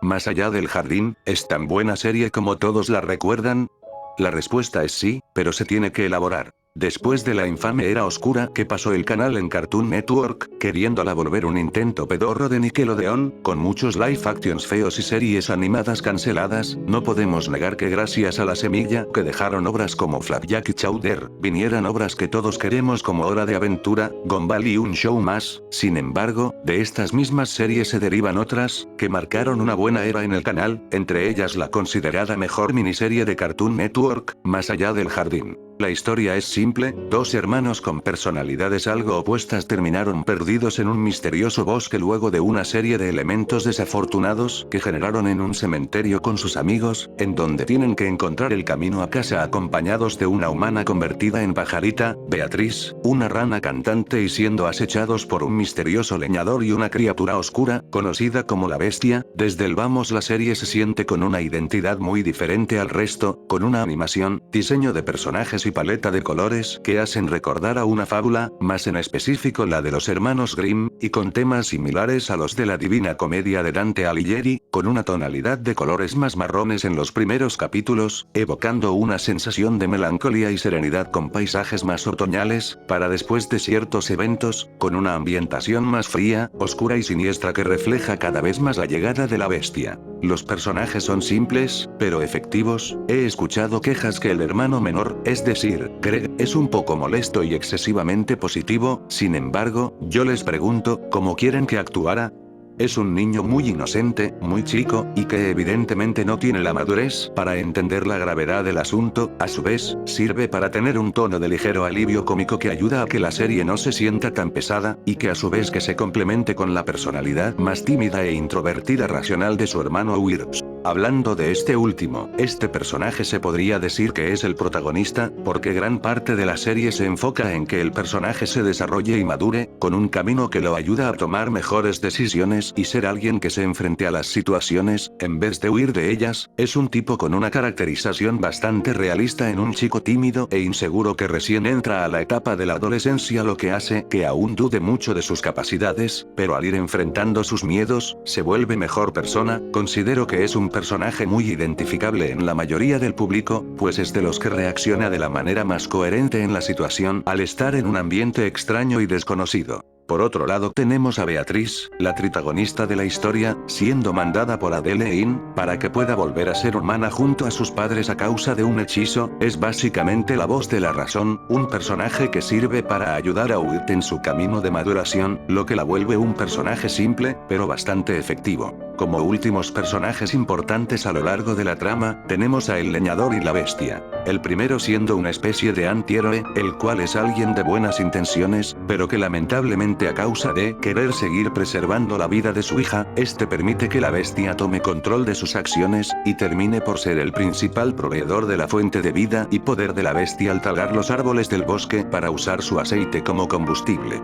más allá del jardín, es tan buena serie como todos la recuerdan? La respuesta es sí, pero se tiene que elaborar. Después de la infame era oscura que pasó el canal en Cartoon Network, queriéndola volver un intento pedorro de Nickelodeon, con muchos live actions feos y series animadas canceladas, no podemos negar que gracias a la semilla que dejaron obras como Flapjack y Chowder, vinieran obras que todos queremos como Hora de Aventura, Gumball y un show más. Sin embargo, de estas mismas series se derivan otras, que marcaron una buena era en el canal, entre ellas la considerada mejor miniserie de Cartoon Network, Más allá del jardín. La historia es simple, dos hermanos con personalidades algo opuestas terminaron perdidos en un misterioso bosque luego de una serie de elementos desafortunados que generaron en un cementerio con sus amigos, en donde tienen que encontrar el camino a casa acompañados de una humana convertida en pajarita, Beatriz, una rana cantante y siendo acechados por un misterioso leñador y una criatura oscura, conocida como la bestia. Desde el vamos la serie se siente con una identidad muy diferente al resto, con una animación, diseño de personajes y paleta de colores que hacen recordar a una fábula, más en específico la de los hermanos Grimm, y con temas similares a los de la Divina Comedia de Dante Alighieri, con una tonalidad de colores más marrones en los primeros capítulos, evocando una sensación de melancolía y serenidad con paisajes más otoñales, para después de ciertos eventos, con una ambientación más fría, oscura y siniestra que refleja cada vez más la llegada de la bestia. Los personajes son simples, pero efectivos. He escuchado quejas que el hermano menor, es decir, Greg, es un poco molesto y excesivamente positivo. Sin embargo, yo les pregunto, ¿cómo quieren que actuara? Es un niño muy inocente, muy chico, y que evidentemente no tiene la madurez para entender la gravedad del asunto. A su vez, sirve para tener un tono de ligero alivio cómico que ayuda a que la serie no se sienta tan pesada, y que a su vez que se complemente con la personalidad más tímida e introvertida racional de su hermano Weird. Hablando de este último, este personaje se podría decir que es el protagonista, porque gran parte de la serie se enfoca en que el personaje se desarrolle y madure, con un camino que lo ayuda a tomar mejores decisiones y ser alguien que se enfrente a las situaciones, en vez de huir de ellas. Es un tipo con una caracterización bastante realista en un chico tímido e inseguro que recién entra a la etapa de la adolescencia, lo que hace que aún dude mucho de sus capacidades, pero al ir enfrentando sus miedos, se vuelve mejor persona. Considero que es un personaje muy identificable en la mayoría del público, pues es de los que reacciona de la manera más coherente en la situación al estar en un ambiente extraño y desconocido. Por otro lado tenemos a Beatriz, la protagonista de la historia, siendo mandada por Adeleine, para que pueda volver a ser humana junto a sus padres a causa de un hechizo. Es básicamente la voz de la razón, un personaje que sirve para ayudar a Wyatt en su camino de maduración, lo que la vuelve un personaje simple, pero bastante efectivo. Como últimos personajes importantes a lo largo de la trama, tenemos a el leñador y la bestia. El primero siendo una especie de antihéroe, el cual es alguien de buenas intenciones, pero que lamentablemente a causa de querer seguir preservando la vida de su hija, este permite que la bestia tome control de sus acciones, y termine por ser el principal proveedor de la fuente de vida y poder de la bestia al talar los árboles del bosque para usar su aceite como combustible.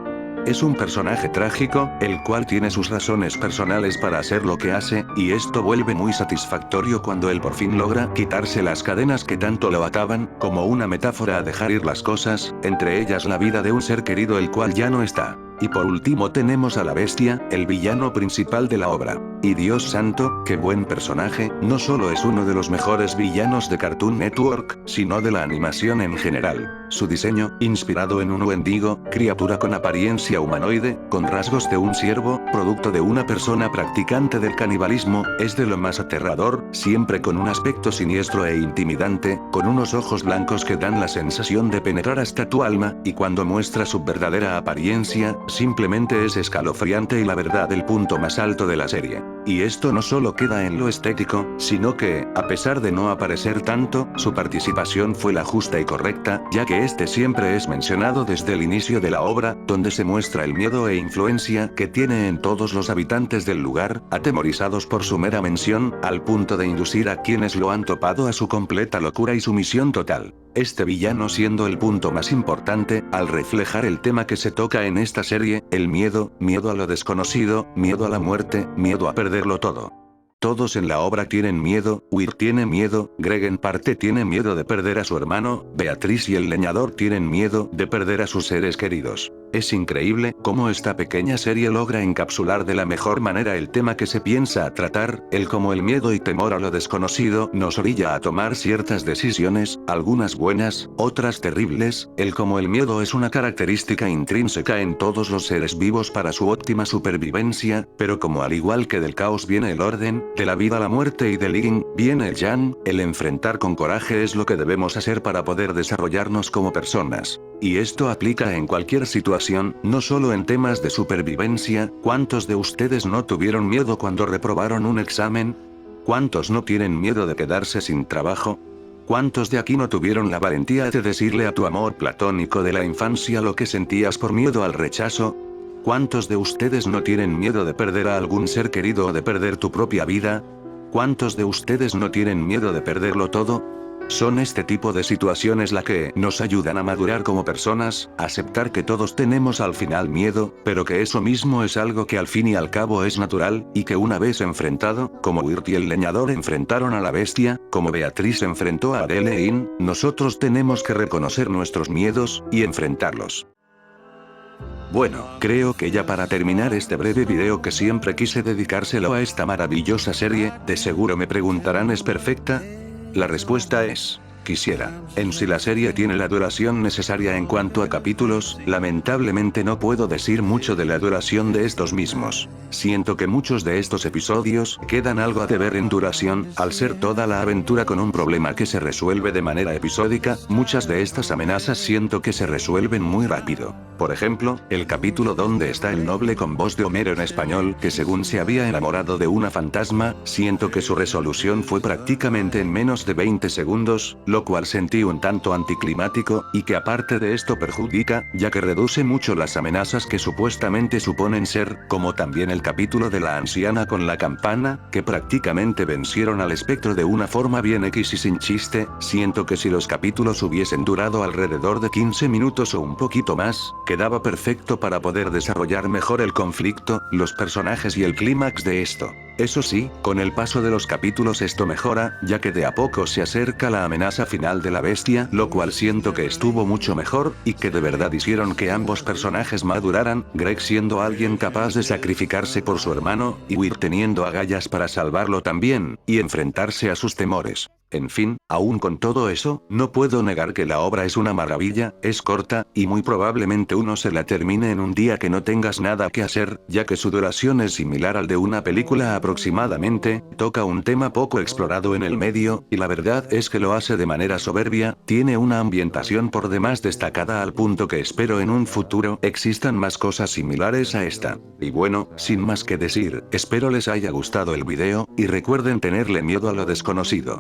Es un personaje trágico, el cual tiene sus razones personales para hacer lo que hace, y esto vuelve muy satisfactorio cuando él por fin logra quitarse las cadenas que tanto lo ataban, como una metáfora a dejar ir las cosas, entre ellas la vida de un ser querido el cual ya no está. Y por último tenemos a la bestia, el villano principal de la obra. Y Dios santo, qué buen personaje, no solo es uno de los mejores villanos de Cartoon Network, sino de la animación en general. Su diseño, inspirado en un Wendigo, criatura con apariencia humanoide, con rasgos de un ciervo, producto de una persona practicante del canibalismo, es de lo más aterrador, siempre con un aspecto siniestro e intimidante, con unos ojos blancos que dan la sensación de penetrar hasta tu alma, y cuando muestra su verdadera apariencia, simplemente es escalofriante y la verdad el punto más alto de la serie. Y esto no solo queda en lo estético, sino que, a pesar de no aparecer tanto, su participación fue la justa y correcta, ya que este siempre es mencionado desde el inicio de la obra, donde se muestra el miedo e influencia que tiene en todos los habitantes del lugar, atemorizados por su mera mención, al punto de inducir a quienes lo han topado a su completa locura y sumisión total. Este villano siendo el punto más importante, al reflejar el tema que se toca en esta serie, el miedo, miedo a lo desconocido, miedo a la muerte, miedo a perderlo todo. Todos en la obra tienen miedo, Weir tiene miedo, Greg en parte tiene miedo de perder a su hermano, Beatriz y el leñador tienen miedo de perder a sus seres queridos. Es increíble cómo esta pequeña serie logra encapsular de la mejor manera el tema que se piensa tratar, el cómo el miedo y temor a lo desconocido nos orilla a tomar ciertas decisiones, algunas buenas, otras terribles, el cómo el miedo es una característica intrínseca en todos los seres vivos para su óptima supervivencia, pero como al igual que del caos viene el orden, de la vida la muerte y del yin, viene el yang, el enfrentar con coraje es lo que debemos hacer para poder desarrollarnos como personas. Y esto aplica en cualquier situación, no solo en temas de supervivencia. ¿Cuántos de ustedes no tuvieron miedo cuando reprobaron un examen? ¿Cuántos no tienen miedo de quedarse sin trabajo? ¿Cuántos de aquí no tuvieron la valentía de decirle a tu amor platónico de la infancia lo que sentías por miedo al rechazo? ¿Cuántos de ustedes no tienen miedo de perder a algún ser querido o de perder tu propia vida? ¿Cuántos de ustedes no tienen miedo de perderlo todo? Son este tipo de situaciones las que nos ayudan a madurar como personas, aceptar que todos tenemos al final miedo, pero que eso mismo es algo que al fin y al cabo es natural, y que una vez enfrentado, como Wirt y el leñador enfrentaron a la bestia, como Beatriz enfrentó a Adeleine, nosotros tenemos que reconocer nuestros miedos, y enfrentarlos. Bueno, creo que ya para terminar este breve video que siempre quise dedicárselo a esta maravillosa serie, de seguro me preguntarán ¿es perfecta? La respuesta es, quisiera. En si la serie tiene la duración necesaria en cuanto a capítulos, lamentablemente no puedo decir mucho de la duración de estos mismos. Siento que muchos de estos episodios quedan algo a deber en duración, al ser toda la aventura con un problema que se resuelve de manera episódica, muchas de estas amenazas siento que se resuelven muy rápido. Por ejemplo, el capítulo donde está el noble con voz de Homero en español que según se había enamorado de una fantasma, siento que su resolución fue prácticamente en menos de 20 segundos, lo cual sentí un tanto anticlimático, y que aparte de esto perjudica, ya que reduce mucho las amenazas que supuestamente suponen ser, como también el capítulo de la anciana con la campana, que prácticamente vencieron al espectro de una forma bien X y sin chiste. Siento que si los capítulos hubiesen durado alrededor de 15 minutos o un poquito más, quedaba perfecto para poder desarrollar mejor el conflicto, los personajes y el clímax de esto. Eso sí, con el paso de los capítulos esto mejora, ya que de a poco se acerca la amenaza final de la bestia, lo cual siento que estuvo mucho mejor, y que de verdad hicieron que ambos personajes maduraran, Greg siendo alguien capaz de sacrificarse por su hermano, y Wirt teniendo agallas para salvarlo también, y enfrentarse a sus temores. En fin, aún con todo eso, no puedo negar que la obra es una maravilla, es corta, y muy probablemente uno se la termine en un día que no tengas nada que hacer, ya que su duración es similar al de una película aproximadamente, toca un tema poco explorado en el medio, y la verdad es que lo hace de manera soberbia, tiene una ambientación por demás destacada al punto que espero en un futuro existan más cosas similares a esta. Y bueno, sin más que decir, espero les haya gustado el video, y recuerden tenerle miedo a lo desconocido.